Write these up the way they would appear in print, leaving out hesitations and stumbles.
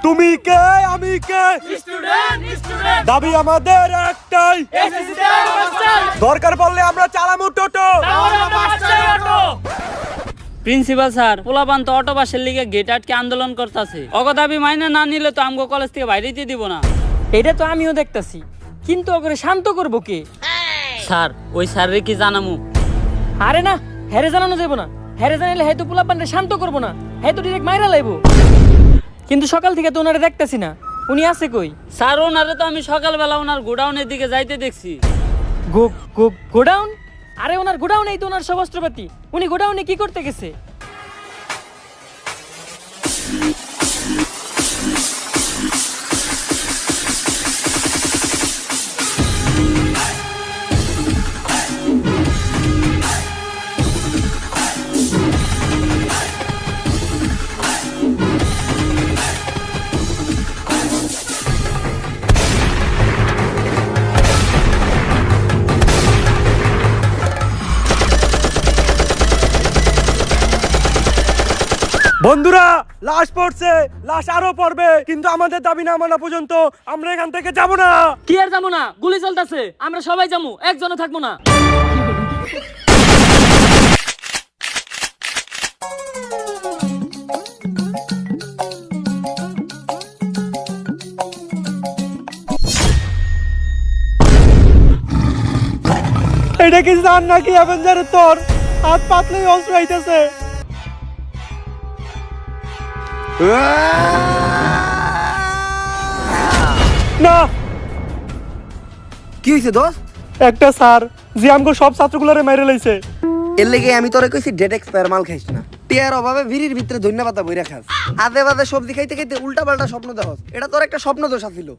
তুমি কে আমি কে student student দাবি আমাদের একটাই এসএসসি মাস্টার দরকার পড়লে আমরা চালামু টোটো তাহলে মাস্টার অটো প্রিন্সিপাল স্যার পোলাপান তো অটো বাসের লিগে গেট আটকে আন্দোলন করতেছে অগদাবি মাইনে না নিলে তো আমগো কলেজ থেকে বাইরে দিয়ে দিব না। এটা তো আমিও দেখতাছি, কিন্তু ওকে শান্ত করবো কে? স্যার ওই স্যারের কি জানামু? আরে না, হ্যারে জানানো যাবো না। হ্যারে জানাইলে হয়তো পোলাপানরে শান্ত করবো না, হয়তো ডিরেক্ট মাইরা লাইবো। কিন্তু সকাল থেকে তো ওনারে দেখতাছি না, উনি আছে কই? স্যার ওনারে তো আমি সকালবেলা ওনার গোডাউনের দিকে যাইতে দেখছি। গোডাউন? আরে ওনার গোডাউনেই তো ওনার সব অস্ত্রপাতি, উনি গোডাউনে কি করতে গেছে? বন্ধুরা লাশ পড়ছে, লাশ আরো পড়বে, কিন্তু আমাদের দাবি না মানা পর্যন্ত আমরা এখান থেকে যাব না। কি আর যাবো না? গুলি চলতেছে, আমরা সবাই যাবো, একজনও থাকবো না। এটা কি জান নাকি অ্যাভেঞ্জারের তোর হাত পাতলেই অস্ত্র আইতেছে। না কি হইছে দোস্ত? একটা স্যার যে আমগো সব ছাত্রগুলোরে মেরে লাইছে। এর লেগে আমি তোরে কইছি ডেট এক্সপায়ার মাল খাইস না। টিয়ার অভাবে ভিড়ির ভিতরে ধন্যবাদ বইরা খাস। আদে বাদে সবজি খাইতে খাইতে উল্টা পাল্টা স্বপ্ন দেখস। এটা তোর একটা স্বপ্ন দোষ আছিল,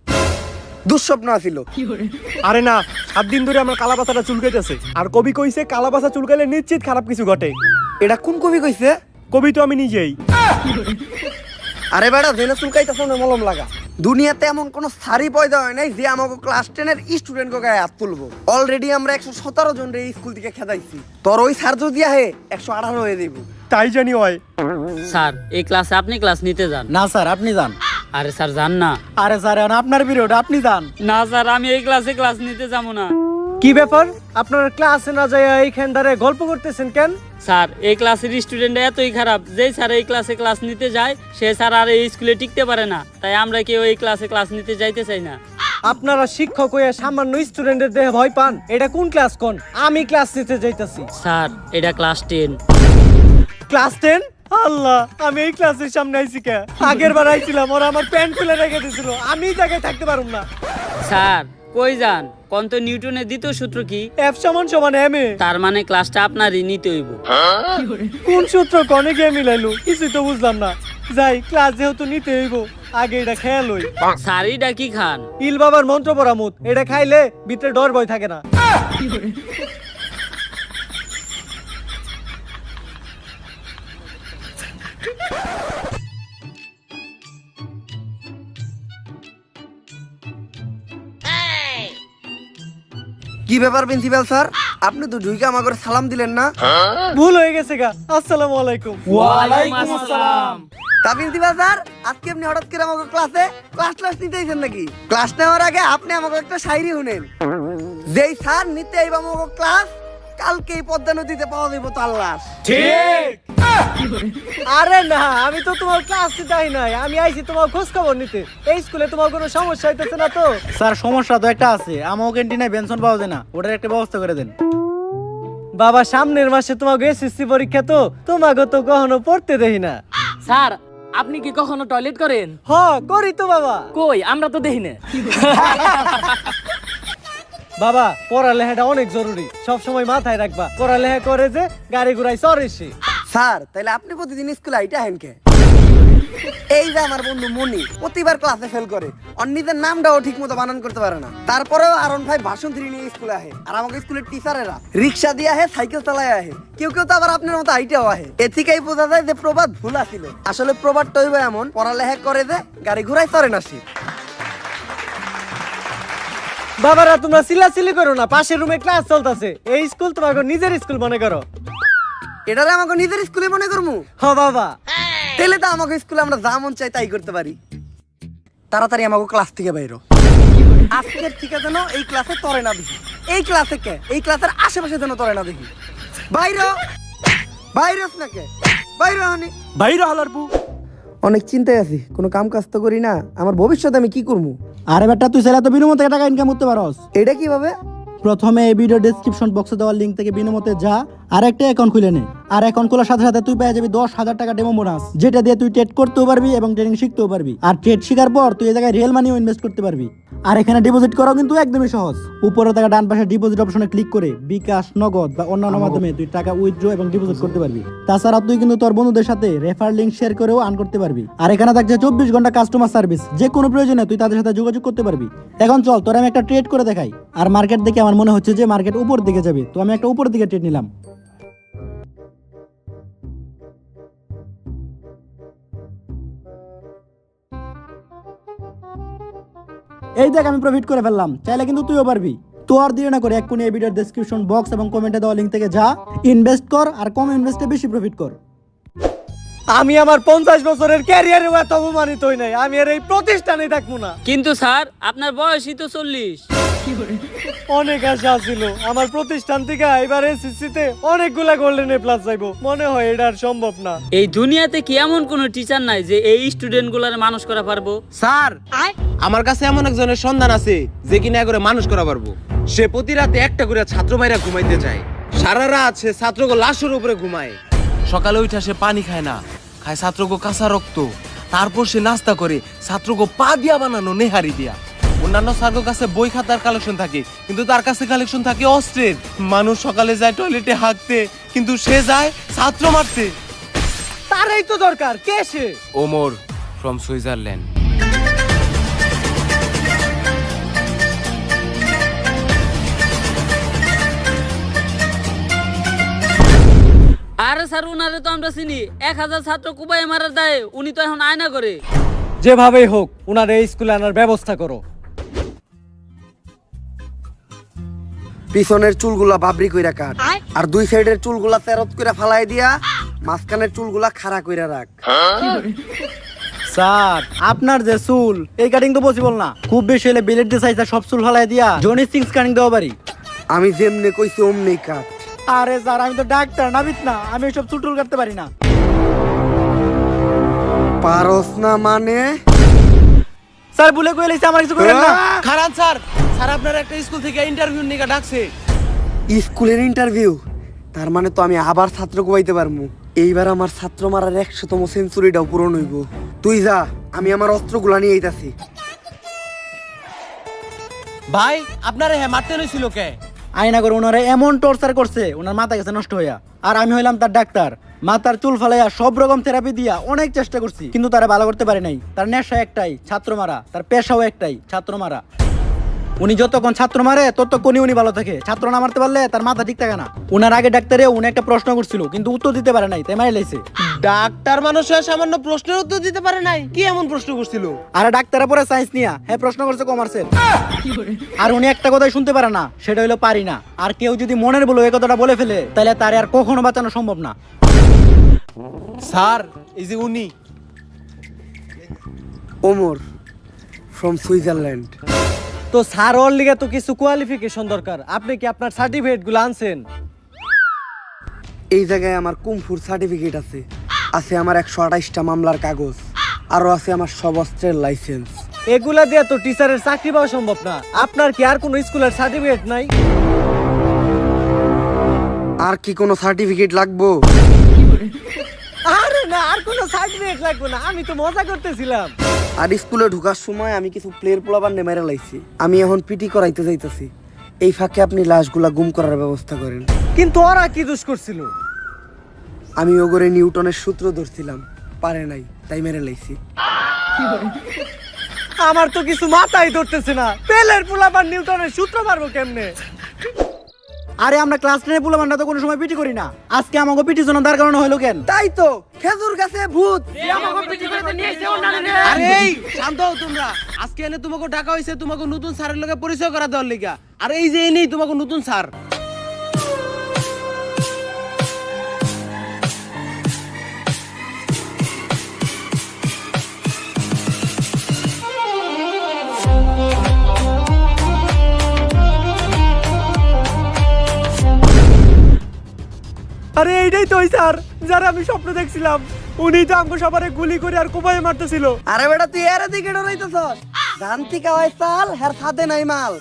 দুঃস্বপ্ন আছিল। আরে না, 7 দিন ধরে আমার কালাপাতাটা চুলকাইতেছে, আর কবি কইছে কালাপাতা চুলকাইলে নিশ্চিত খারাপ কিছু ঘটে। এটা কোন কবি কইছে? কবি তো আমি নিজেই। আরে বেটা জেনে চুলকাইতেছ না মলম লাগা। দুনিয়াতে এমন কোন সারি পয়দা হয় নাই যে আমাকে ক্লাস 10 এর স্টুডেন্ট কে গায়ে হাত তুলবো। অলরেডি আমরা 117 জন রে স্কুল থেকে খেদাইছি। তোর ওই স্যার যদি আহে 118 হয়ে দেব। তাই জানি হয়। স্যার এই ক্লাসে আপনি ক্লাস নিতে যান। না স্যার আপনি যান। আরে স্যার যান না। আরে স্যার এখন আপনার পিরিয়ড, আপনি যান। না স্যার আমি এই ক্লাসে ক্লাস নিতে যাবো না। কি ব্যাপার, আপনারা ক্লাসে না যায় এইখান ধরে গল্প করতেছেন কেন? স্যার এই ক্লাসের স্টুডেন্ট এতই খারাপ, যেই স্যার এই ক্লাসে ক্লাস নিতে যায় সে স্যার আর এই স্কুলে টিকতে পারে না, তাই আমরা কেউ এই ক্লাসে ক্লাস নিতে যাইতে চাই না। আপনারা শিক্ষক হয়ে সামান্য স্টুডেন্টের দেহে ভয় পান? এটা কোন ক্লাস কোন? আমি ক্লাস নিতে যাইতাছি। স্যার এটা ক্লাস 10। ক্লাস 10? আল্লাহ, আমি এই ক্লাসের সামনে আইছি কে? আগের বার আইছিলাম, ওরা আমার প্যান্ট খুলে রেখে দিয়েছিল, আমি এই জায়গায় থাকতে পারুম না। স্যার কই যান? কন্ত নিউটনের দ্বিতীয় সূত্র কি? F = ma। তার মানে ক্লাসটা আপনারই নিতে হইব। কোন সূত্র কনে গিয়ে মিলাইলো কিছুই তো বুঝলাম না। যাই, ক্লাস যেহেতু নিতে হইব আগে এটা খেয়াল হই। স্যার এটা কি খান? ইল বাবার মন্ত্র পরামুত, এটা খাইলে ভিতরে ডর ভয় থাকে না। কি ব্যাপার প্রিন্সিপাল স্যার, আপনি তো ঢুইকে আমাকে সালাম দিলেন না? ভুল হয়ে গেছে গা। আসসালামু আলাইকুম। ওয়ালাইকুম আসসালাম। তা প্রিন্সিপাল স্যার, আজকে আপনি হঠাৎ করে আমাকে ক্লাস নিতে আইছেন নাকি? ক্লাস নেওয়ার আগে আপনি আমাকে একটা শায়রি শুনেন। যেই স্যার নিতে আইবা আমাকে ক্লাস, কালকেই পদ্মা নদীতে পাওয়া যাবে তার লাশ। ঠিক। আরে না, আমি তো তোমার ক্লাস নিতে আই নাই, আমি আইছি তোমার খোঁজ খবর নিতে। এই স্কুলে তোমার কোনো সমস্যা হইতেছে না তো? স্যার সমস্যা তো একটা আছে, আমার ক্যান্টিনে বেনসন পাওয়া যায় না, ওটার একটা ব্যবস্থা করে দেন। বাবা সামনের মাসে তোমাকে এসএসসি পরীক্ষা, তো তোমাকে তো কখনো পড়তে দেই না। স্যার আপনি কি কখনো টয়লেট করেন? হ, করি তো বাবা। কই, আমরা তো দেখি না। বাবা পড়ালেখাটা অনেক জরুরি, সব সময় মাথায় রাখবা। পড়ালেখা করে যে গাড়ি ঘুরাই চড়ে সে। স্যার তাইলে আপনি প্রতিদিন স্কুলে আইটা হেন কে? এই যে আমার বন্ধু মনি প্রতিবার ক্লাসে ফেল করে, ওর নিজের নামটাও ঠিক মতো বানান করতে পারে না, তারপরেও আরন ভাই ভাষণ 3 নিয়ে স্কুলে আহে। আর আমাকে স্কুলের টিচারেরা রিক্সা দিয়ে আহে, সাইকেল চালায় আহে, কেউ কেউ তো আবার আপনার মতো আইটাও আহে। এ থেকেই বোঝা যায় যে প্রবাদ ভুল আছিল। আসলে প্রবাদটা হইবে এমন, পড়ালেখা করে যে গাড়ি ঘুরাই চড়ে না সে। বাবারা তোমরা চিল্লাচিল্লি করো না, পাশের রুমে ক্লাস চলতেছে। এই স্কুল তোমাকে নিজের স্কুল মনে করো। এটারে আমাকে নিজের স্কুলে মনে করমু? হ বাবা। তাহলে তো আমাকে স্কুলে আমরা যা মন চাই তাই করতে পারি। তাড়াতাড়ি আমাকে ক্লাস থেকে বাইরো। আজকের থেকে যেন এই ক্লাসে তরে না দেখি, এই ক্লাসে কে, এই ক্লাসের আশেপাশে যেন তরে না দেখি। বাইরো বাইরস না কে, বাইরো হানি বাইরে হলার পু। অনেক চিন্তায় আছি, কোনো কাম কাজ তো করি না, আমার ভবিষ্যতে আমি কি করবো? আরে বেটা তুই ছেলে তো বিনামূল্যে টাকা ইনকাম করতে পারস। এটা কিভাবে? প্রথমে এই ভিডিও ডেসক্রিপশন বক্সে দেওয়া লিংক থেকে বিনামূল্যে যা আর একটা অ্যাকাউন্ট খুলে নে। আর অ্যাকাউন্ট খোলার সাথে সাথে তুই পেয়ে যাবি 10,000 টাকা ডেমো বোনাস, যেটা দিয়ে তুই ট্রেড করতেও পারবি এবং ট্রেডিং শিখতেও পারবি। আর ট্রেড শেখার পর তুই এই জায়গায় রিয়েল মানিও ইনভেস্ট করতে পারবি। আর এখানে ডিপোজিট করাও কিন্তু একদমই সহজ। উপরে থাকা ডান পাশে ডিপোজিট অপশনে ক্লিক করে বিকাশ, নগদ বা অন্যান্য মাধ্যমে তুই টাকা উইথড্র এবং ডিপোজিট করতে পারবি। তাছাড়া তুই কিন্তু তোর বন্ধুদের সাথে রেফার লিংক শেয়ার করেও আর্ন করতে পারবি। আর এখানে থাকছে 24 ঘন্টা কাস্টমার সার্ভিস, যে কোনো প্রয়োজনে তুই তাদের সাথে যোগাযোগ করতে পারবি। এখন চল তোর আমি একটা ট্রেড করে দেখাই। আর মার্কেট দেখে আমার মনে হচ্ছে যে মার্কেট উপর দিকে যাবে, তো আমি একটা উপর দিকে ট্রেড নিলাম। এই দেখ আমি প্রফিট করে ফেললাম, চাইলে কিন্তু তুইও পারবি। তো আর দেরি না করে এক্ষুনি এই ভিডিওর ডেসক্রিপশন বক্স এবং কমেন্টে দেওয়া লিংক থেকে যা, ইনভেস্ট কর আর কম ইনভেস্টে বেশি প্রফিট কর। আমি আমার 50 বছরের ক্যারিয়ারে এত অপমানিত হই নাই, আমি আর এই প্রতিষ্ঠানে থাকবো না। কিন্তু স্যার আপনার বয়সই তো 40। অনেক আশা ছিল আমার প্রতিষ্ঠান থেকে এবার এসএসসিতে অনেকগুলা গোল্ডেন এ প্লাস চাইবো, মনে হয় এটা আর সম্ভব না। এই দুনিয়াতে কি এমন কোন টিচার নাই যে এই স্টুডেন্ট গুলার মানুষ করা পারবো? স্যার, আমার কাছে এমন একজনের সন্ধান আছে যে কিনা করে মানুষ করা পারবো। সে প্রতি রাতে একটা করে ছাত্র ভাইরা ঘুমাইতে যায়, সারা রাত সে ছাত্রকে লাশের উপরে ঘুমায়। সকালে উঠে সে পানি খায় না, খায় ছাত্রকে কাঁচা রক্ত। তারপর সে নাস্তা করে ছাত্রকে পা দিয়া বানানো নেহারি দিয়া। অন্যান্য স্যারের কাছে বই খাতার কালেকশন থাকে, কিন্তু তার কাছে কালেকশন থাকে অস্ত্রের। মানুষ সকালে যায় টয়লেটে হাঁকতে, কিন্তু সে যায় ছাত্র মারতে। তারই তো দরকার, কে সে? Omar from Switzerland. আরে স্যার উনারে তো আমরা চিনি, 1000 ছাত্র কুবাই মারার দায়ে উনি তো এখন আয়না করে। যেভাবেই হোক উনার এই স্কুলে আনার ব্যবস্থা করো। পিছনের চুলগুলা বাবরি কইরা কাট, আর দুই সাইডের চুলগুলা তেরত কইরা ফালাই দিয়া মাঝখানের চুলগুলা খাড়া কইরা রাখ। স্যার আপনার যে চুল, এই কাটিং তো পসিবল না। খুব বেশি হলে বিলেট দিয়ে সাইজটা সব চুল ফালাই দিয়া জনি সিক্স কাটিং দেওয়া পারি। আমি যেমনে কইছি অমনি কাট। আরে স্যার আমি তো ডাক্তার নাবিত না, আমি সব চুল টুল কাটতে পারি না। পারস না মানে? স্যার ভুলে কই লাইছে, আমার কিছু করেন না। খারান স্যার, স্যার আপনার একটা স্কুল থেকে ইন্টারভিউ নিয়ে ডাকছে। স্কুলের ইন্টারভিউ? তার মানে তো আমি আবার ছাত্র কোবাইতে পারবো। এইবার আমার ছাত্র মারার 100তম সেঞ্চুরিটাও পূরণ হইব। তুই যা, আমি আমার অস্ত্রগুলা নিয়ে আইতাছি। ভাই আপনারে হ্যাঁ মারতে নইছিল কে? আয়না করে ওনারে এমন টর্চার করছে, ওনার মাথা গেছে নষ্ট হইয়া। আর আমি হইলাম তার ডাক্তার, মাথার চুল ফালাইয়া সব রকম থেরাপি দিয়া অনেক চেষ্টা করছি, কিন্তু তারা ভালো করতে পারে নাই। তার নেশা একটাই, ছাত্র মারা। তার পেশাও একটাই, ছাত্র মারা। উনি যতক্ষণ ছাত্র মারে ততক্ষণই উনি ভালো থাকে। ছাত্র না মারতে পারলে তার মাথা ঠিক থাকে না। উনার আগে ডাক্তারে উনি একটা প্রশ্ন করছিল, কিন্তু উত্তর দিতে পারে নাই, তাই মারি লাইছে। ডাক্তার মানুষ সামান্য প্রশ্নের উত্তর দিতে পারে নাই? কি এমন প্রশ্ন করছিল? আর ডাক্তারের পরে সায়েন্স নিয়া হ্যাঁ প্রশ্ন করছে কমার্সের। আর উনি একটা কথাই শুনতে পারে না, সেটা হইলো পারি না। আর কেউ যদি মনের বলে এই কথাটা বলে ফেলে, তাহলে তার আর কখনো বাঁচানো সম্ভব না। স্যার এই যে উনি ওমর ফ্রম সুইজারল্যান্ড। তো স্যার ওর লিগে তো কিছু কোয়ালিফিকেশন দরকার, আপনি কি আপনার সার্টিফিকেট গুলো আনছেন? এই জায়গায় আমার কুমফুর সার্টিফিকেট আছে, আছে আমার 128টা মামলার কাগজ, আরো আছে আমার সব অস্ত্রের লাইসেন্স। এগুলা দিয়ে তো টিচারের চাকরি পাওয়া সম্ভব না। আপনার কি আর কোনো স্কুলের সার্টিফিকেট নাই? আর কি কোনো সার্টিফিকেট লাগবো? আরে না, আর কোনো সার্টিফিকেট লাগবে না, আমি তো মজা করতেছিলাম। আর স্কুলে ঢোকার সময় আমি কিছু প্লেয়ার পোলাবার নেমেরে লাইছি, আমি এখন পিটি করাইতে যাইতেছি। এই ফাঁকে আপনি লাশগুলা গুম করার ব্যবস্থা করেন। কিন্তু ওরা কি দোষ করছিল? আমি ওগরে নিউটনের সূত্র ধরছিলাম, পারে নাই, তাই মেরে লাইছি। আমার তো কিছু মাথায় ধরতেছে না, পেলের পোলাবার নিউটনের সূত্র মারবো কেমনে? আরে আমরা ক্লাস 10 পোলাপানরা তো কোনো সময় পিটি করি না, আজকে আমাকে পিটির জন্য দাঁড় করানো হলো কেন? তাই তো, খেজুর গাছে ভূত। আরে এই শান্ত হও তোমরা। আজকে এনে তোমাকে ডাকা হইছে তোমাকে নতুন স্যারের লগে পরিচয় করা দেওয়ার লিগা। আর এই যে এনেই তোমাকে নতুন স্যার। আরে এইটাই তো ওই স্যার যারা আমি স্বপ্ন দেখছিলাম, উনি তো আমাকে সবারে গুলি করে আর কোপায় মারতেছিল। আরে বেটা তুই এর দিকে ডরাইতেছস? জানতি কাওয়াই চাল হের সাথে নাই মাল।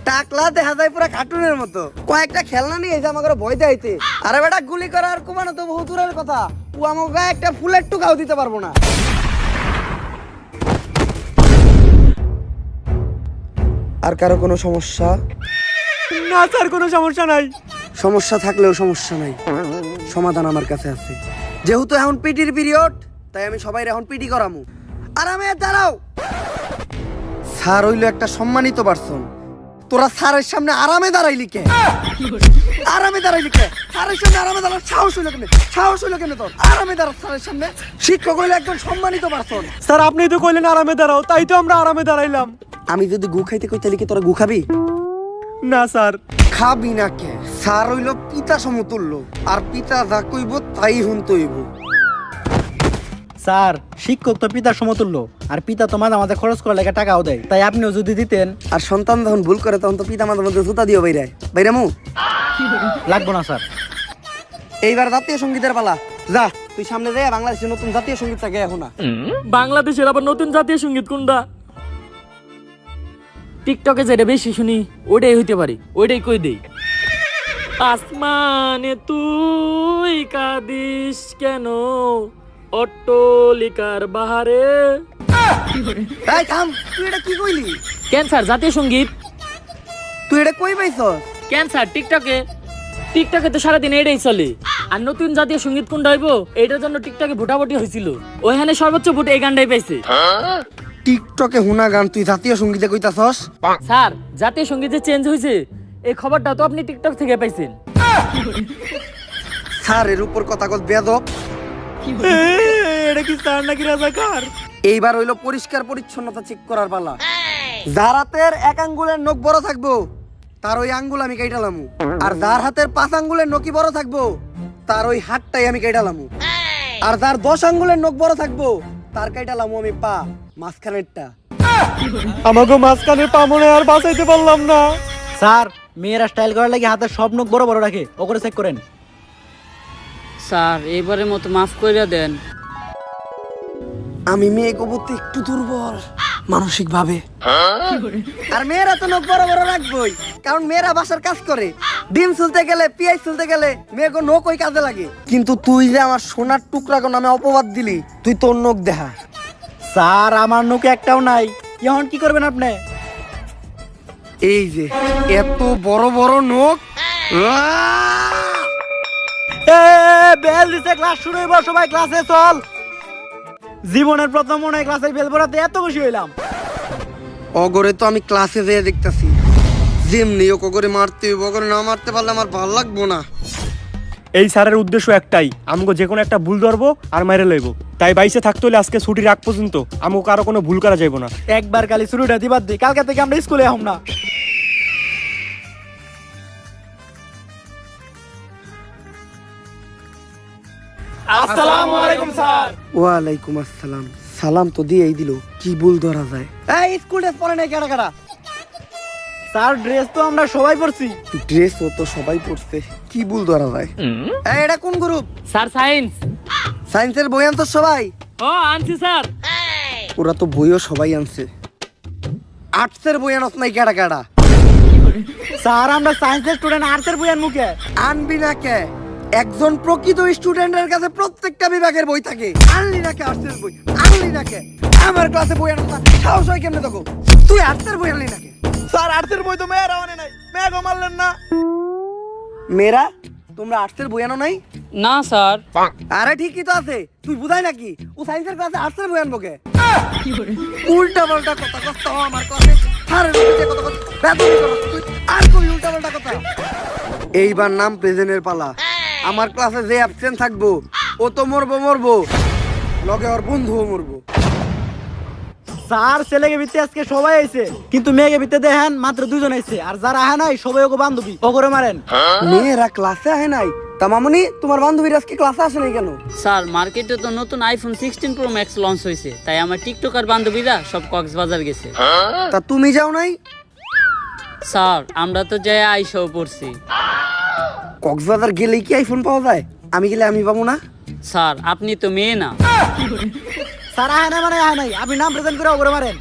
টাকলা দেখা যায় পুরা কার্টুনের মতো। কয়েকটা খেলনা নিয়ে এসে আমাকে ভয় দেখাইতে। আরে বেটা গুলি করা আর কোপানো তো বহু দূরের কথা। ও আমাকে গায়ে একটা ফুলের টুকাও দিতে পারবো না। আর কারো কোনো সমস্যা? না স্যার, কোনো সমস্যা নাই। সমস্যা থাকলেও সমস্যা নাই, সমাধান আমার কাছে আছে। যেহেতু এখন পিটির পিরিয়ড, তাই আমি সবাই এখন পিটি করামু। আরামে দাঁড়াও। স্যার হইলো একটা সম্মানিত পারসন, তোরা স্যারের সামনে আরামে দাঁড়াইলি কে? আরামে দাঁড়াইলি কে? স্যারের সামনে আরামে দাঁড়ার সাহস হইলো কেন? সাহস হইলো কেন তোর? আরামে দাঁড়া স্যারের সামনে। শিক্ষক হইলো একজন সম্মানিত পারসন। স্যার আপনি তো কইলেন আরামে দাঁড়াও, তাই তো আমরা আরামে দাঁড়াইলাম। আমি যদি গু খাইতে কই তাহলে কি তোরা গু খাবি? না স্যার। খাবি না কে? স্যার হইলো পিতা সমতুল্য, আর পিতা যা কইব তাই হুনতে হইব। স্যার শিক্ষক তো পিতার সমতুল্য, আর পিতা তো মাঝে মাঝে খরচ করার লেগে টাকাও দেয়, তাই আপনিও যদি দিতেন। আর সন্তান যখন ভুল করে তখন তো পিতা মাতার মধ্যে জুতা দিও বাইরে বাইরামু। লাগবো না স্যার। এইবার জাতীয় সঙ্গীতের পালা। যা তুই সামনে যা, বাংলাদেশের নতুন জাতীয় সঙ্গীত থাকে এখন না। বাংলাদেশের আবার নতুন জাতীয় সঙ্গীত কোনটা? টিকটকে যেটা বেশি শুনি ওইটাই হইতে পারে, ওইটাই কই দেই। আসমানে তুই কাঁদিস কেন, অট্টলিকার বাহারে। এই থাম, তুই এটা কি কইলি? ক্যান্সার জাতীয় সঙ্গীত। তুই এটা কই পাইছস? ক্যান্সার টিকটকে। টিকটকে তো সারাদিন এটাই চলে। আর নতুন জাতীয় সঙ্গীত কোনটা হইব এটার জন্য টিকটকে ভোটাভুটি হয়েছিল, ওইখানে সর্বোচ্চ ভোট এই গানটাই পাইছে। টিকটকে হুনা গান তুই জাতীয় সঙ্গীতে কইতাছস? স্যার জাতীয় সঙ্গীত যে চেঞ্জ হয়েছে এই খবরটা তো আপনি টিকটক থেকে পাইছেন। স্যার এর উপর কথা কল বেদব। এটা কি স্যার নাকি রাজাকার? এইবার হইলো পরিষ্কার পরিচ্ছন্নতা চেক করার পালা। যার হাতের এক আঙ্গুলের নখ বড় থাকবো তার ওই আঙ্গুল আমি কাইটালামু, আর যার হাতের 5 আঙ্গুলের নখই বড় থাকবো তার ওই হাতটাই আমি কাইটালামু, আর যার 10 আঙ্গুলের নখ বড় থাকবো তার কাইটালামু আমি পা মাঝখানেরটা। আমাকে মাঝখানে পা মনে আর বাঁচাইতে পারলাম না। স্যার মেয়েরা স্টাইল করার লাগে হাতের সব নখ বড় বড় রাখে, ও করে চেক করেন। স্যার এবারের মতো মাফ কইরা দেন। আমি মেয়ে কবুতে একটু দুর্বল মানসিক ভাবে। আর মেয়েরা তো নখ বড় বড় রাখবই, কারণ মেয়েরা বাসার কাজ করে। ডিম চুলতে গেলে, পিয়াজ চুলতে গেলে মেয়েকে নখ ওই কাজে লাগে। কিন্তু তুই যে আমার সোনার টুকরা কোন নামে অপবাদ দিলি, তুই তোর নখ দেখা। স্যার আমার নখ একটাও নাই, এখন কি করবেন আপনি? এই যে এত বড় বড় নখ। বেল দিছে, ক্লাস শুরু হইব, সবাই ক্লাসে চল। জীবনের প্রথম মনে হয় ক্লাসের বেল পড়াতে এত খুশি হইলাম। অগরে তো আমি ক্লাসে যেয়ে দেখতাছি, যেমনি ও অগরে মারতে হইব, অগরে না মারতে পারলে আমার ভালো লাগবো না। এই স্যারের উদ্দেশ্য একটাই, আমাকে যে কোনো একটা ভুল ধরবো আর মাইরে লইব। তাই বাইসে থাকতে হলে আজকে ছুটির আগ পর্যন্ত আমাকে কারো কোনো ভুল করা যাইব না। একবার খালি শুরুটা দিবার দি, কালকে থেকে আমরা স্কুলে আহম না। আসসালামু আলাইকুম স্যার। ওয়ালাইকুম আসসালাম। সালাম তো দিয়েই দিল, কি ভুল ধরা যায়? এই স্কুল ড্রেস পরে নাই কেডা কেডা? স্যার ড্রেস তো আমরা সবাই পরছি। ড্রেস ও তো সবাই পড়ছে, কি ভুল ধরা যায়? এই এটা কোন গ্রুপ? Sir science. সায়েন্সের বই আনতো সবাই? ও আনছি স্যার। ওরা তো বইও সবাই আনছে। আর্টসের বই আনত নাই কেডা কেডা? স্যার আমরা সায়েন্সের স্টুডেন্ট, আর্টসের বই আনমু কে? আনবি না কে? একজন প্রকৃত স্টুডেন্টের কাছে প্রত্যেকটা বিভাগের বই থাকে। আনলি না কে আর্টসের বই? আনলি না কে? আমার ক্লাসে বই আনত না, সাহস হয় কেমনে তোকে? তুই আর্টসের বই আনলি না কে? স্যার আর্টসের বই তো মেয়েরা আনে নাই, মেয়েগো মারলেন না। মেয়েরা তোমরা আর্টসের বই আনো নাই? না স্যার। আরে ঠিকই তো আছে, তুই বুঝাই নাকি ও সায়েন্সের ক্লাসে আর্টসের বই আনবো কে? উল্টা পাল্টা কথা কষ্ট আমার ক্লাসে স্যারের উপরে কথা কথা বেদবি করছ তুই, আর কই উল্টা পাল্টা কথা? এইবার নাম প্রেজেন্টের পালা। আমার ক্লাসে যে অ্যাবসেন্ট থাকবো ও তো মরবো, লগে ওর বন্ধুও মরবো। স্যার ছেলেকে ভিত্তি আজকে সবাই আইছে, কিন্তু মেয়েকে ভিত্তি দেখেন মাত্র 2 জন আইছে, আর যারা আহে নাই সবাই ওকে বান্ধবী, ওকে মারেন। মেয়েরা ক্লাসে আহে নাই? তা মামুনি তোমার বান্ধবীরা আজকে ক্লাসে আসে নাই কেন? স্যার মার্কেটে তো নতুন আইফোন 16 প্রো ম্যাক্স লঞ্চ হয়েছে, তাই আমার টিকটকার বান্ধবীরা সব কক্সবাজার গেছে। তা তুমি যাও নাই? স্যার আমরা তো যাই আইসাও পড়ছি। কক্সবাজার গেলেই কি আইফোন পাওয়া যায়? আমি গেলে আমি পাবো না? স্যার আপনি তো মেয়ে না। স্যার আয় না মানে আয় নাই, আপনি নাম প্রেজেন্ট করে ওপরে মারেন।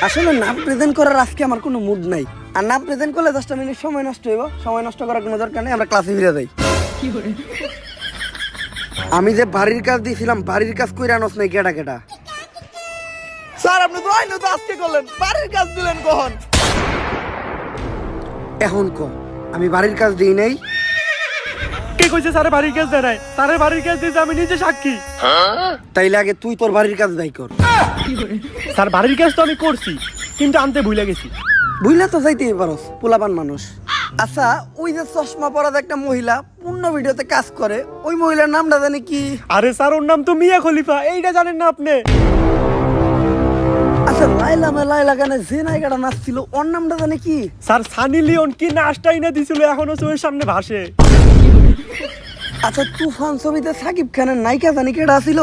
আসলে নাম প্রেজেন্ট করার আজকে আমার কোনো মুড নাই। আর নাম প্রেজেন্ট করলে 10টা মিনিট সময় নষ্ট হইব। সময় নষ্ট করার কোনো দরকার নেই, আমরা ক্লাসে ফিরে যাই। আমি যে বাড়ির কাজ দিয়েছিলাম, বাড়ির কাজ কইরা আনস নাই কেডা কেডা? স্যার আপনি তো আইনো তো আজকে করলেন, বাড়ির কাজ দিলেন কখন? এখন ক, আমি বাড়ির কাজ দিই নাই? কে কইছে স্যার বাড়ির কাজ দেয় নাই? স্যারের বাড়ির কাজ দিয়েছে আমি নিজে সাক্ষী। তাইলে আগে তুই তোর বাড়ির কাজ দায়ী কর। স্যার বাড়ির কাজ তো আমি করছি, কিন্তু আনতে ভুলে গেছি। বুঝলা তো যাইতেই পারস, পোলাপান মানুষ। আচ্ছা, ওই যে চশমা পরা একটা মহিলা পূর্ণ ভিডিওতে কাজ করে, ওই মহিলার নামটা জানি কি? আরে স্যার ওর নাম তো মিয়া খলিফা, এইটা জানেন না আপনি? আচ্ছা, লাইলা গানে যে নায়িকাটা নাচছিল ওর নামটা জানি কি? স্যার সানি লিওন কি নাচটাই না দিছিল, এখনো চোখের সামনে ভাসে। আচ্ছা, তুফান ছবিতে সাকিব খানের নায়িকা জানি কেডা ছিল?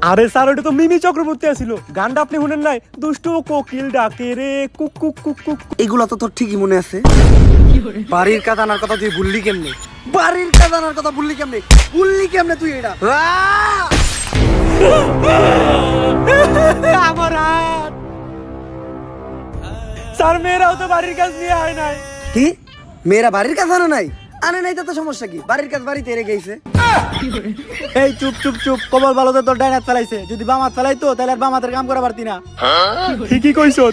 আরে স্যার ওটা তো মিমি চক্রবর্তী আছিল। গানটা আপনি শুনেন নাই? দুষ্টু কোকিল ডাকে রে কুক কুক কুক কুক। এগুলা তো তোর ঠিকই মনে আছে। বাড়ির কাজ আনার কথা তুই ভুললি কেমনে? বাড়ির কাজ আনার কথা ভুললি কেমনে? ভুললি কেমনে তুই এটা? আমার হাত। স্যার মেয়েরাও তো বাড়ির কাজ নিয়ে আয় নাই। কি মেয়েরা বাড়ির কাজ আনে নাই? আনে নাই তো সমস্যা কি? বাড়ির কাজ বাড়িতে রেখে গেছে। এই চুপ চুপ চুপ, কবল ভালো তো তোর ডাইনাত ফেলাইছে। যদি বাম হাত ফেলাইতো তাহলে আর বাম হাতের কাম করা পারতি না। ঠিকই কইছো।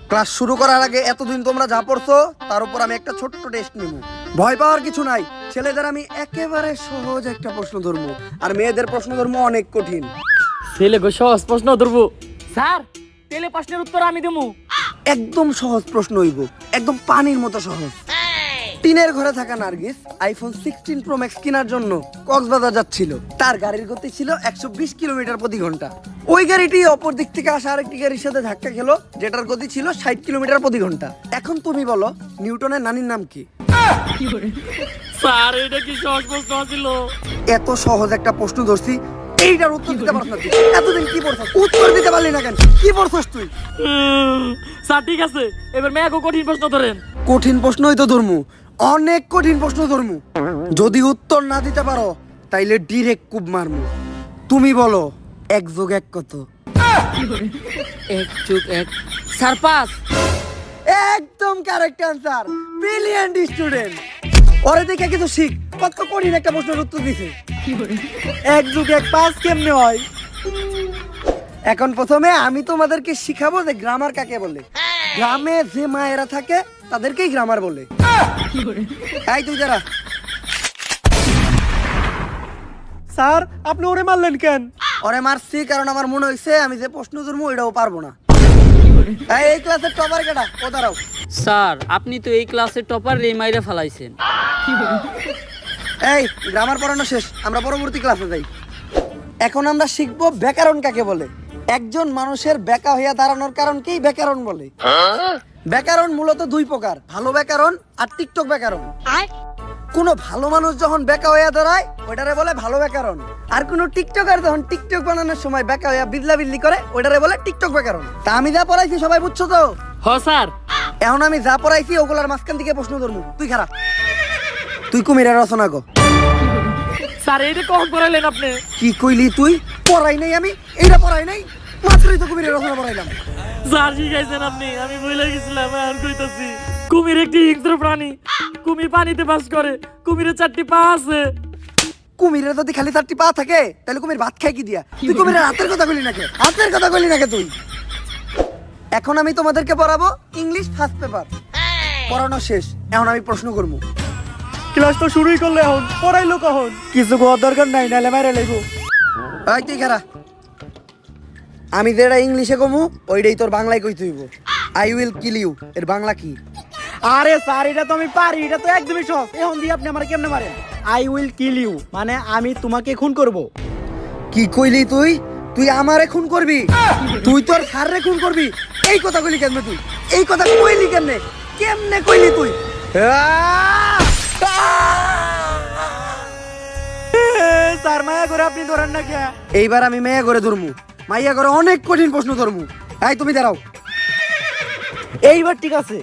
ক্লাস শুরু করার আগে এতদিন তোমরা যা পড়ছো তার উপর আমি একটা ছোট্ট টেস্ট নিব। ভয় পাওয়ার কিছু নাই। ছেলেদের আমি একেবারে সহজ একটা প্রশ্ন ধরবো, আর মেয়েদের প্রশ্ন ধরবো অনেক কঠিন। ছেলে গো সহজ প্রশ্ন ধরবো। স্যার তেলে প্রশ্নের উত্তর আমি দেবো। একদম সহজ প্রশ্ন হইব, একদম পানির মতো সহজ। টিনের ঘরে থাকা নার্গিস আইফোন 16 প্রো ম্যাক্স কেনার জন্য কক্সবাজার যাচ্ছিল। তার গাড়ির গতি ছিল 120 কিলোমিটার প্রতি ঘন্টা। ওই গাড়িটি অপর দিক থেকে আসা আরেকটি গাড়ির সাথে ধাক্কা খেলো, যেটার গতি ছিল 60 কিলোমিটার প্রতি ঘন্টা। এখন তুমি বলো নিউটনের নানির নাম কি? স্যার এটা কি সহজ প্রশ্ন ছিল? এত সহজ একটা প্রশ্ন ধরছি, এইটার উত্তর দিতে পারছ না তুই। এতদিন কি পড়ছস? উত্তর দিতে পারলি না কেন? কি পড়ছস তুই? স্যার ঠিক আছে, এবার মেয়াগো কঠিন প্রশ্ন ধরেন। কঠিন প্রশ্নই তো ধরমু, অনেক কঠিন প্রশ্ন ধরমু। যদি উত্তর না দিতে পারো তাইলে ডিরেক্ট কুব মারমু। তুমি বলো 1 যোগ 1 কত? 1 যোগ 1 স্যার 5। একদম কারেক্ট আনসার, ব্রিলিয়ান্ট স্টুডেন্ট। ওরে দেখে কিছু শিখ, কত কঠিন একটা প্রশ্নের উত্তর দিছে। 1 যোগ 1 5 কেমনে হয়? এখন প্রথমে আমি তোমাদেরকে শিখাবো যে গ্রামার কাকে বলে। গ্রামে যে মায়েরা থাকে তাদেরকেই গ্রামার বলে। এই তুই যারা। স্যার আপনি ওরে মারলেন কেন? ওরে মারছি কারণ আমার মনে হইছে আমি যে প্রশ্ন ধরবো এটাও পারবো না। এই ক্লাসের টপার কেডা? ও দাঁড়াও। স্যার আপনি তো এই ক্লাসের টপার রে মাইরা ফেলাইছেন। এই গ্রামার পড়ানো শেষ, আমরা পরবর্তী ক্লাসে যাই। এখন আমরা শিখবো ব্যাকরণ কাকে বলে। একজন মানুষের বেকা হইয়া দাঁড়ানোর কারণকেই ব্যাকরণ বলে। ব্যাকরণ মূলত 2 প্রকার, ভালো ব্যাকরণ আর টিকটক ব্যাকরণ। কোন ভালো মানুষ যখন বেকা হইয়া দাঁড়ায় ওইটারে বলে ভালো ব্যাকরণ, আর কোন টিকটকার যখন টিকটক বানানোর সময় বেকা হইয়া বিদলা বিদলি করে ওইটারে বলে টিকটক ব্যাকরণ। তা আমি যা পড়াইছি সবাই বুঝছো তো? হ স্যার। এখন আমি যা পড়াইছি ওগুলার মাঝখান থেকে প্রশ্ন ধরবো। তুই খারাপ, তুই কুমিরের রচনা কর। স্যার এইটা কখন পড়াইলেন আপনি? কি কইলি তুই? পড়াই নাই আমি, এইটা পড়াই নাই, মাত্রই তো কুমিরের রচনা পড়াইলাম। স্যার শিখাইছেন আপনি, আমি ভুলে গেছিলাম। আর কইতাছি কুমির একটি হিংস্র প্রাণী। কুমির পানিতে বাস করে। কুমিরের 4টি পা আছে। কুমিরের যদি খালি 4টি পা থাকে তাহলে কুমির ভাত খায় কি দিয়া? তুই কুমিরের হাতের কথা কইলি নাকি? হাতের কথা কইলি নাকি তুই? এখন আমি তোমাদেরকে পড়াবো ইংলিশ ফার্স্ট পেপার। পড়ানো শেষ, এখন আমি প্রশ্ন করবো। ক্লাস তো শুরুই করলে, এখন পড়াইলো কখন? কিছু কোয়ার দরকার নাই, নাহলে মাইরা লাইবো। এই তুই খারা, আমি যেটা ইংলিশে কমু ওইটাই তোর বাংলায় কইতে হইব। আই উইল কিল ইউ এর বাংলা কি? আরে স্যার এটা তো আমি পারি, এটা তো একদমই সহজ। এখন দিয়ে আপনি আমার কেমনে মারেন? আই উইল কিল ইউ মানে আমি তোমাকে খুন করব। কি কইলি তুই? তুই আমারে খুন করবি? তুই তোর স্যাররে খুন করবি? এই কথা কইলি কেমনে তুই? এই কথা কইলি কেমনে? কেমনে কইলি তুই? স্যার মায়া করে আপনি ধরেন না কে? এইবার আমি মেয়া করে ধরমু, মাইয়া করে অনেক কঠিন প্রশ্ন ধরমু। এই তুমি দাঁড়াও। এইবার ঠিক আছে।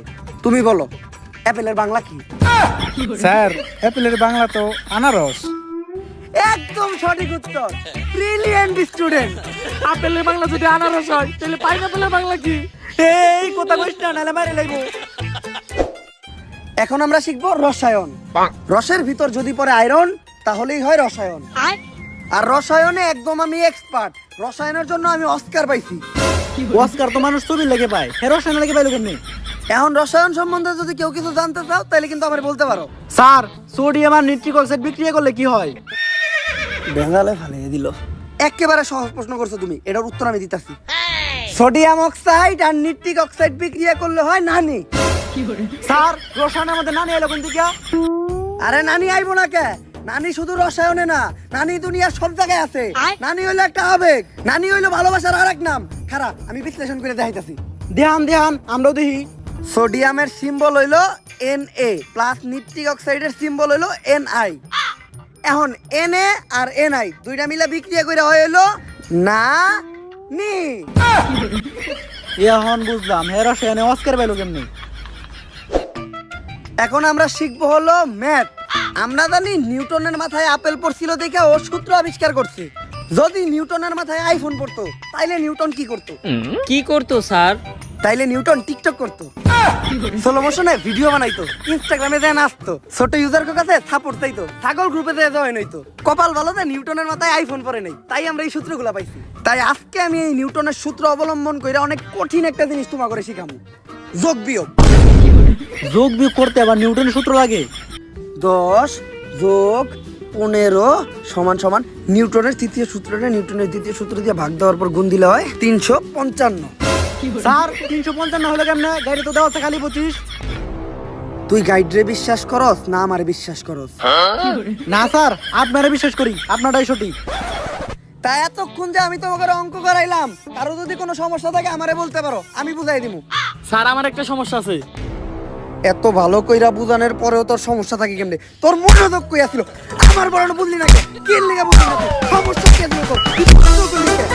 তুমি বলো অ্যাপেলের বাংলা কি? স্যার অ্যাপেলের বাংলা তো আনারস। একদম সঠিক উত্তর, ব্রিলিয়েন্ট স্টুডেন্ট। আপেলের বাংলা যদি আনারস হয় তাহলে পাইনাপেলের বাংলা কি? এই কথা কইস না, নালে মারি লাইবো। এখন আমরা শিখবো রসায়ন। রসের ভিতর যদি পড়ে আয়রন তাহলেই হয় রসায়ন। আর রসায়নে একদম আমি এক্সপার্ট। রসায়নের জন্য আমি অস্কার পাইছি। অস্কার তো মানুষ ছবি লেগে পায়, হেরো সেনা লেগে পাইলো কেমনি? এখন রসায়ন সম্বন্ধে যদি কেউ কিছু জানতে চাও তাহলে কিন্তু আমার বলতে পারো। স্যার সোডিয়াম আর নিট্রিক অক্সাইড বিক্রিয়া করলে কি হয়? বেঙ্গালে ফালিয়ে দিল। একেবারে সহজ প্রশ্ন করছো তুমি, এটার উত্তর আমি দিতাছি। সোডিয়াম অক্সাইড আর নিট্রিক অক্সাইড বিক্রিয়া করলে হয় নানি। স্যার রসায়নের মধ্যে নানি এলো কোন দিকে? আরে নানি আইবো না কে? নানি শুধু রসায়নে না, নানি দুনিয়ার সব জায়গায় আছে। নানি হইলো একটা আবেগ, নানি হইলো ভালোবাসার আরেক নাম। খারাপ, আমি বিশ্লেষণ করে দেখাইতাছি। ধ্যান আমরাও দেখি। সোডিয়ামের সিম্বল হইলো Na প্লাস নিট্রিক অক্সাইডের সিম্বল হইলো Ni। এখন Na আর Ni দুইটা মিলে বিক্রিয়া করে হইলো না নি। এখন বুঝলাম হেরো সেনা অস্কার পাইলো কেমনি। এখন আমরা শিখবো হলো ম্যাথ। আমরা জানি নিউটনের মাথায় আপেল পড়ছিল দেখে ও সূত্র আবিষ্কার করছে। যদি নিউটনের মাথায় আইফোন পড়তো তাইলে নিউটন কি করতো? কি করতো স্যার? তাইলে নিউটন টিকটক করতো, স্লো মোশনে ভিডিও বানাইতো, ইনস্টাগ্রামে যায় নাচতো, ছোট ইউজারের কাছে সাপোর্ট চাইতো, ছাগল গ্রুপে যায় জয়েন হইতো। কপাল ভালো যে নিউটনের মাথায় আইফোন পড়ে নাই, তাই আমরা এই সূত্রগুলো পাইছি। তাই আজকে আমি এই নিউটনের সূত্র অবলম্বন করে অনেক কঠিন একটা জিনিস তোমার করে শিখামু, যোগ বিয়োগ। যোগ বিয়োগ করতে আবার নিউটনের সূত্র লাগে? 10 যোগ 15 সমান সমান নিউটনের তৃতীয় সূত্রটা নিউটনের দ্বিতীয় সূত্র দিয়ে ভাগ দেওয়ার পর গুণ দিলে হয় 355। স্যার 355 হলো কেমনে? গাড়ি তো দেওয়া আছে খালি 25। তুই গাইডরে বিশ্বাস করস না আমারে বিশ্বাস করস? না স্যার আপনারা বিশ্বাস করি, আপনারাই সঠিক। তাই এতক্ষণ যে আমি তোমাকে অঙ্ক করাইলাম, কারো যদি কোনো সমস্যা থাকে আমারে বলতে পারো, আমি বুঝাই দিমু। স্যার আমার একটা সমস্যা আছে। এত ভালো কইরা বুঝানোর পরেও তোর সমস্যা থাকে কেমনে? তোর মনোযোগ কই আছিল? আমার বড় বুঝলি না কে? কি লাগা বুঝলি না? সমস্যা কি আছিল তোর? তুই মনোযোগ করলি কে?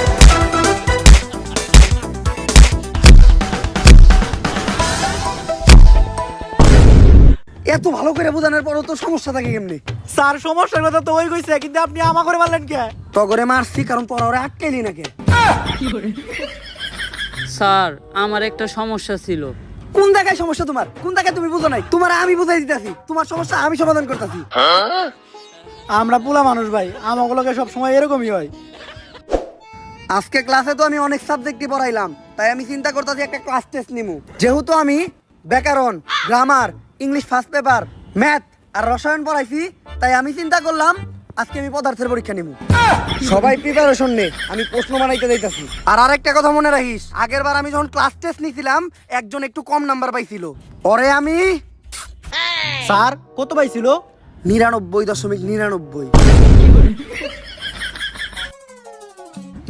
এত ভালো করে বোঝানোর পরেও তোর সমস্যা থাকে কেমনে? স্যার সমস্যার কথা তো ওই কইছে, কিন্তু আপনি আমা করে মারলেন কে? তগরে মারছি কারণ তোরা ওরা আটকাইলি না কে? স্যার আমার একটা সমস্যা ছিল। কোন জায়গায় সমস্যা তোমার? কোন জায়গায় তুমি বুঝো নাই? তোমার আমি বুঝাই দিতেছি, তোমার সমস্যা আমি সমাধান করতেছি। আমরা পোলা মানুষ ভাই, আমাগুলোকে সব সময় এরকমই হয়। আজকে ক্লাসে তো আমি অনেক সাবজেক্টই পড়াইলাম, তাই আমি চিন্তা করতেছি একটা ক্লাস টেস্ট নিমু। যেহেতু আমি ব্যাকরণ, grammar, English first paper, math আর রসায়ন পড়াইছি, তাই আমি চিন্তা করলাম আজকে আমি পদার্থের পরীক্ষা নিমু। সবাই প্রিপারেশন নে, আমি প্রশ্ন বানাইতে যাইতাছি। আর আরেকটা কথা মনে রাখিস, আগের বার আমি যখন ক্লাস টেস্ট নিছিলাম একজন একটু কম নাম্বার পাইছিল, পরে আমি স্যার কত পাইছিল? 99.99।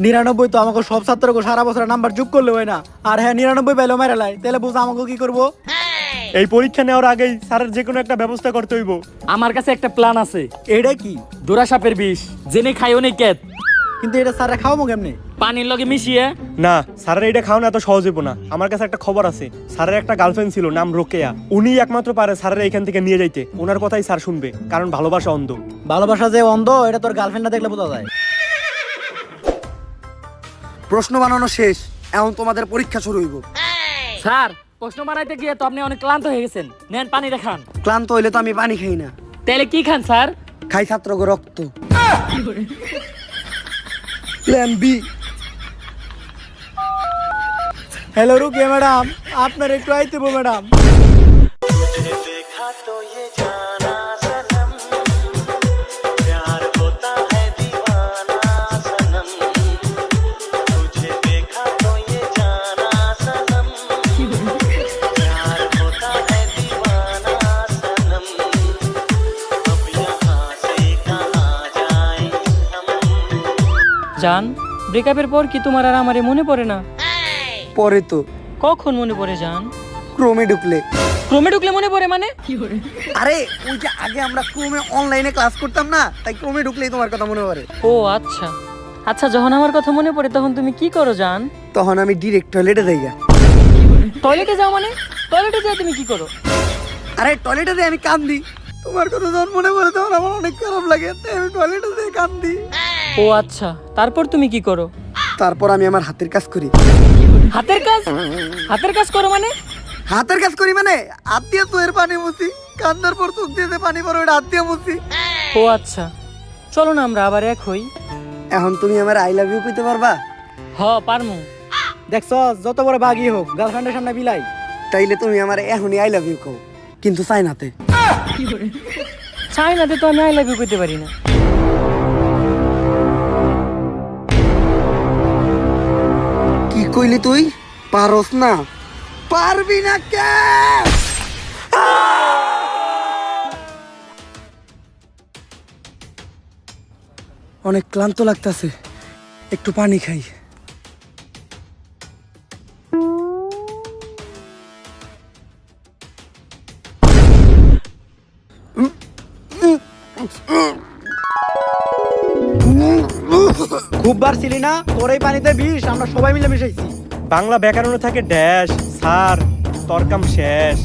99 তো আমাকে সব ছাত্রকে সারা বছর নাম্বার যোগ করলে হয় না। আর হ্যাঁ 99 পাইলো মেরে লাই, তাহলে বুঝ আমাকে কি করবো? এই পরীক্ষা নেওয়ার আগেই স্যারের যে কোনো একটা ব্যবস্থা করতে হইব। আমার কাছে একটা প্ল্যান আছে। এটা কি? জোড়া সাপের বিষ, জেনে খাইও নেই কেত, কিন্তু এটা স্যারে খাওয়াবো কেমনে? পানির লগে মিশিয়ে। না, স্যারের এটা খাওয়ানো এত সহজ হইব না। আমার কাছে একটা খবর আছে, স্যারের একটা গার্লফ্রেন্ড ছিল, নাম রোকেয়া। উনি একমাত্র পারে স্যারের এখান থেকে নিয়ে যাইতে। ওনার কথাই স্যার শুনবে, কারণ ভালোবাসা অন্ধ। ভালোবাসা যে অন্ধ এটা তোর গার্লফ্রেন্ড না দেখলে বোঝা যায়। প্রশ্ন বানানো শেষ, এখন তোমাদের পরীক্ষা শুরু হইব। স্যার প্রশ্ন বানাইতে গিয়ে তো আপনি অনেক ক্লান্ত হয়ে গেছেন, নেন পানি দেখান। ক্লান্ত হইলে তো আমি পানি খাই না, তাহলে কি খান স্যার? খাই ছাত্রকে রক্ত। Plan B. Hello Rukiya madam, আপনার একটু আইতে বো ম্যাডাম। জান, ব্রেকআপের পর কি তোমার আর আমারে মনে পড়ে না? পরে তো কখন মনে পড়ে জান? ক্রোমে ঢুকলে। ক্রমে ঢুকলে মনে পড়ে মানে? আরে ওই যে আগে আমরা ক্রোমে অনলাইনে ক্লাস করতাম না, তাই ক্রোমে ঢুকলেই তোমার কথা মনে পড়ে। ও আচ্ছা আচ্ছা, যখন আমার কথা মনে পড়ে তখন তুমি কি করো জান? তখন আমি ডিরেক্ট টয়লেটে যাই। টয়লেটে যাও মানে? টয়লেটে যাও তুমি কি করো? আরে টয়লেটে দিয়ে আমি কান্দি, তোমার কথা যখন মনে পড়ে তখন আমার অনেক খারাপ লাগে, তাই আমি টয়লেটে দিয়ে কান্দি। ও আচ্ছা, তারপর তুমি কি করো? তারপর আমি আমার হাতের কাজ করি। হাতের কাজ? হাতের কাজ করো মানে? হাতের কাজ করি মানে হাত দিয়ে চোখের পানি মুছি, কান্দার পর চোখ দিয়ে যে পানি পড়ে ওটা হাত দিয়ে মুছি। ও আচ্ছা, চলো না আমরা আবার এক হই। এখন তুমি আমার আই লাভ ইউ কইতে পারবা? হ পারমু। দেখছো যত বড় বাগই হোক গার্লফ্রেন্ডের সামনে বিলাই। তাইলে তুমি আমার এখনই আই লাভ ইউ কও, কিন্তু চাইনাতে। চাইনাতে তো আমি আই লাভ ইউ করতে পারি না। কি কইলি তুই? পারস না? পারবি না কে? অনেক ক্লান্ত লাগতাছে, একটু পানি খাই। খুব বার ছিলি না তোর এই পানিতে বিষ, আমরা সবাই মিলে মিশাইছি। বাংলা ব্যাকরণে থাকে ড্যাশ, স্যার তোর কাম শেষ।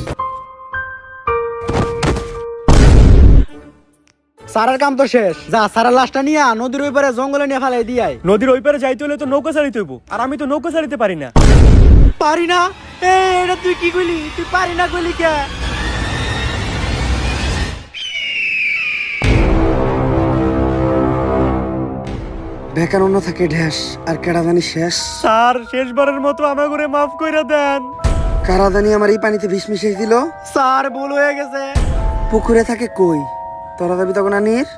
সারার কাম তো শেষ, যা সারার লাশটা নিয়ে নদীর ওই পারে জঙ্গলে নিয়ে ফেলাই দিয়াই। নদীর ওই পারে যাইতে হলে তো নৌকা চালিতে হইব, আর আমি তো নৌকা চালিতে পারি না। পারি না? এটা তুই কি কইলি? তুই পারি না কইলি কে? ব্যাকরণ থাকে ঢ্যাস, আর কেডাদানি শেষ। স্যার শেষবারের মতো আমার করে মাফ কইরা দেন। কারাদানি আমার এই পানিতে বিষ মিশিয়ে দিল। স্যার ভুল হয়ে গেছে। পুকুরে থাকে কই, তোরা যাবি তখন আনির।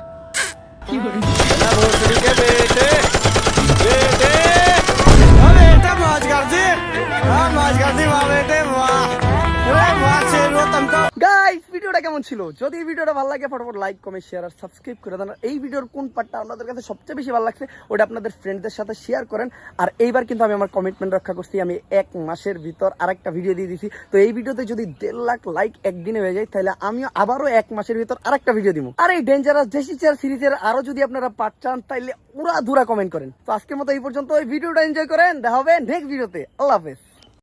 গাইস ভিডিওটা কেমন ছিল? যদি এই ভিডিওটা ভালো লাগে ফটাফট লাইক কমেন্ট শেয়ার আর সাবস্ক্রাইব করে দেন। এই ভিডিওর কোন পার্টটা আপনাদের কাছে সবচেয়ে বেশি ভালো লাগছে ওটা আপনাদের ফ্রেন্ডদের সাথে শেয়ার করেন। আর এইবার কিন্তু আমি আমার কমিটমেন্ট রক্ষা করছি, আমি 1 মাসের ভিতর আরেকটা ভিডিও দিয়ে দিছি। তো এই ভিডিওতে যদি 1.5 লাখ লাইক একদিনে হয়ে যায় তাহলে আমিও আবারও 1 মাসের ভিতর আরেকটা ভিডিও দিব। আর এই ডেঞ্জারাস জেসি চেয়ার সিরিজের আরো যদি আপনারা পার্ট চান তাহলে উড়া ধুরা কমেন্ট করেন। তো আজকের মতো এই পর্যন্ত, এই ভিডিওটা এনজয় করেন, দেখা হবে নেক্সট ভিডিওতে। আল্লাহ হাফেজ।